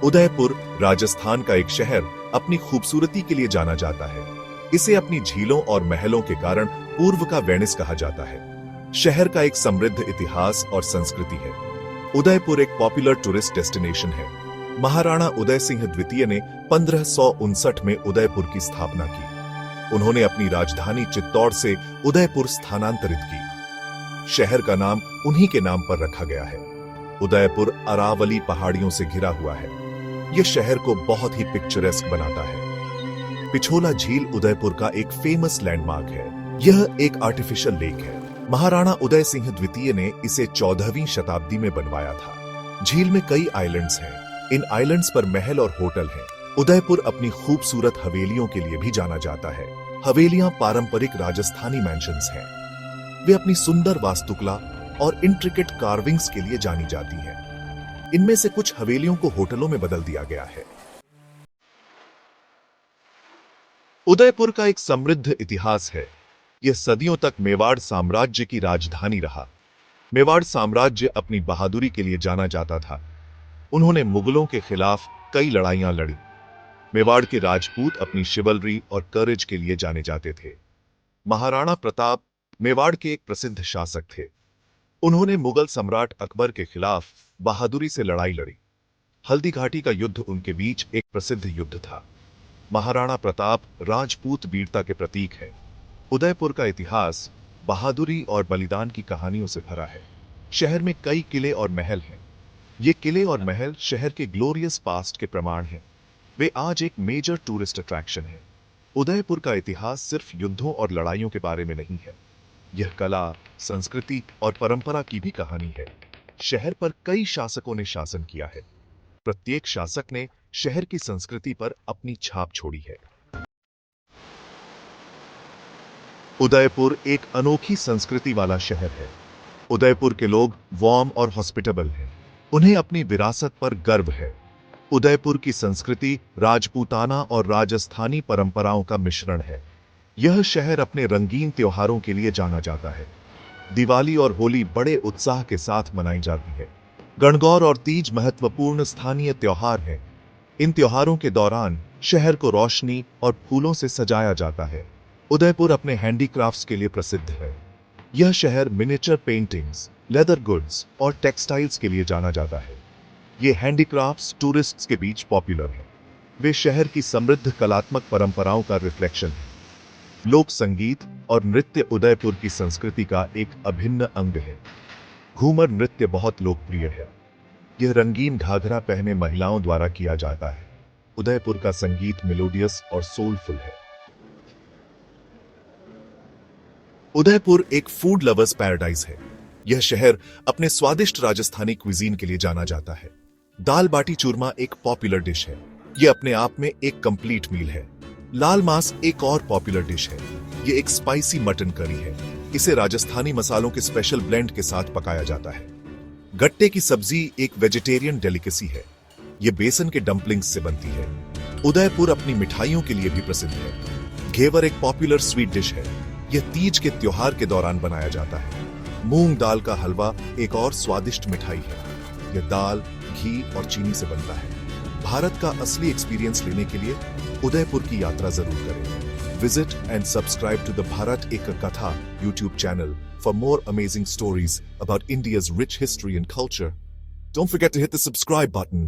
उदयपुर राजस्थान का एक शहर अपनी खूबसूरती के लिए जाना जाता है। इसे अपनी झीलों और महलों के कारण पूर्व का वेनिस कहा जाता है। शहर का एक समृद्ध इतिहास और संस्कृति है। उदयपुर एक पॉपुलर टूरिस्ट डेस्टिनेशन है। महाराणा उदय सिंह द्वितीय ने 1559 में उदयपुर की स्थापना की। उन्होंने अपनी राजधानी चित्तौड़ से उदयपुर स्थानांतरित की। शहर का नाम उन्हीं के नाम पर रखा गया है। उदयपुर अरावली पहाड़ियों से घिरा हुआ है। यह शहर को बहुत ही पिक्चरेस्क बनाता है। पिछोला झील उदयपुर का एक फेमस लैंडमार्क है। यह एक आर्टिफिशियल लेक है। महाराणा उदय सिंह द्वितीय ने इसे 14वीं शताब्दी में बनवाया था। झील में कई आइलैंड्स हैं। इन आइलैंड्स पर महल और होटल हैं। उदयपुर अपनी खूबसूरत हवेलियों के लिए भी जाना जाता है। हवेलियां पारंपरिक राजस्थानी मैंशंस हैं। वे अपनी सुंदर वास्तुकला और इंट्रिकेट कार्विंग्स के लिए जानी जाती हैं। इनमें से कुछ हवेलियों को होटलों में बदल दिया गया है। उदयपुर का एक समृद्ध इतिहास है। यह सदियों तक मेवाड़ साम्राज्य की राजधानी रहा। मेवाड़ साम्राज्य अपनी बहादुरी के लिए जाना जाता था। उन्होंने मुगलों के खिलाफ कई लड़ाइयां लड़ी। मेवाड़ के राजपूत अपनी शिवलरी और करेज के लिए जाने जाते थे। महाराणा प्रताप मेवाड़ के एक प्रसिद्ध शासक थे। उन्होंने मुगल सम्राट अकबर के खिलाफ बहादुरी से लड़ाई लड़ी। हल्दी घाटी का युद्ध उनके बीच एक प्रसिद्ध युद्ध था। महाराणा प्रताप राजपूत वीरता के प्रतीक है। उदयपुर का इतिहास बहादुरी और बलिदान की कहानियों से भरा है। शहर में कई किले और महल हैं। ये किले और महल शहर के ग्लोरियस पास्ट के प्रमाण हैं। वे आज एक मेजर टूरिस्ट अट्रैक्शन है। उदयपुर का इतिहास सिर्फ युद्धों और लड़ाइयों के बारे में नहीं है। यह कला, संस्कृति और परंपरा की भी कहानी है। शहर पर कई शासकों ने शासन किया है। प्रत्येक शासक ने शहर की संस्कृति पर अपनी छाप छोड़ी है। उदयपुर एक अनोखी संस्कृति वाला शहर है। उदयपुर के लोग वार्म और हॉस्पिटेबल हैं। उन्हें अपनी विरासत पर गर्व है। उदयपुर की संस्कृति राजपूताना और राजस्थानी परंपराओं का मिश्रण है। यह शहर अपने रंगीन त्योहारों के लिए जाना जाता है। दिवाली और होली बड़े उत्साह के साथ मनाई जाती है। गणगौर और तीज महत्वपूर्ण स्थानीय त्योहार हैं। इन त्योहारों के दौरान शहर को रोशनी और फूलों से सजाया जाता है। उदयपुर अपने हैंडीक्राफ्ट्स के लिए प्रसिद्ध है। यह शहर मिनिएचर पेंटिंग्स, लेदर गुड्स और टेक्सटाइल्स के लिए जाना जाता है। ये हैंडीक्राफ्ट्स टूरिस्ट्स के बीच पॉपुलर हैं। वे शहर की समृद्ध कलात्मक परंपराओं का रिफ्लेक्शन है। लोक संगीत और नृत्य उदयपुर की संस्कृति का एक अभिन्न अंग है। घूमर नृत्य बहुत लोकप्रिय है। यह रंगीन घाघरा पहने महिलाओं द्वारा किया जाता है। उदयपुर का संगीत मेलोडियस और सोलफुल है। उदयपुर एक फूड लवर्स पैराडाइज है। यह शहर अपने स्वादिष्ट राजस्थानी क्विजीन के लिए जाना जाता है। दाल बाटी चूरमा एक पॉपुलर डिश है। यह अपने आप में एक कंप्लीट मील है। लाल मांस एक और पॉपुलर डिश है। यह एक स्पाइसी मटन करी है। इसे राजस्थानी मसालों के स्पेशल ब्लेंड के साथ पकाया जाता है। गट्टे की सब्जी एक वेजिटेरियन डेलिकेसी है। यह बेसन के डम्पलिंग्स से बनती है। उदयपुर अपनी मिठाइयों के लिए भी प्रसिद्ध है। घेवर एक पॉपुलर स्वीट डिश है। यह तीज के त्योहार के दौरान बनाया जाता है। मूंग दाल का हलवा एक और स्वादिष्ट मिठाई है। यह दाल, घी और चीनी से बनता है। भारत का असली एक्सपीरियंस लेने के लिए उदयपुर की यात्रा जरूर करें। Visit and subscribe to the Bharat Ek Katha YouTube channel for more amazing stories about India's rich history and culture. Don't forget to hit the subscribe button.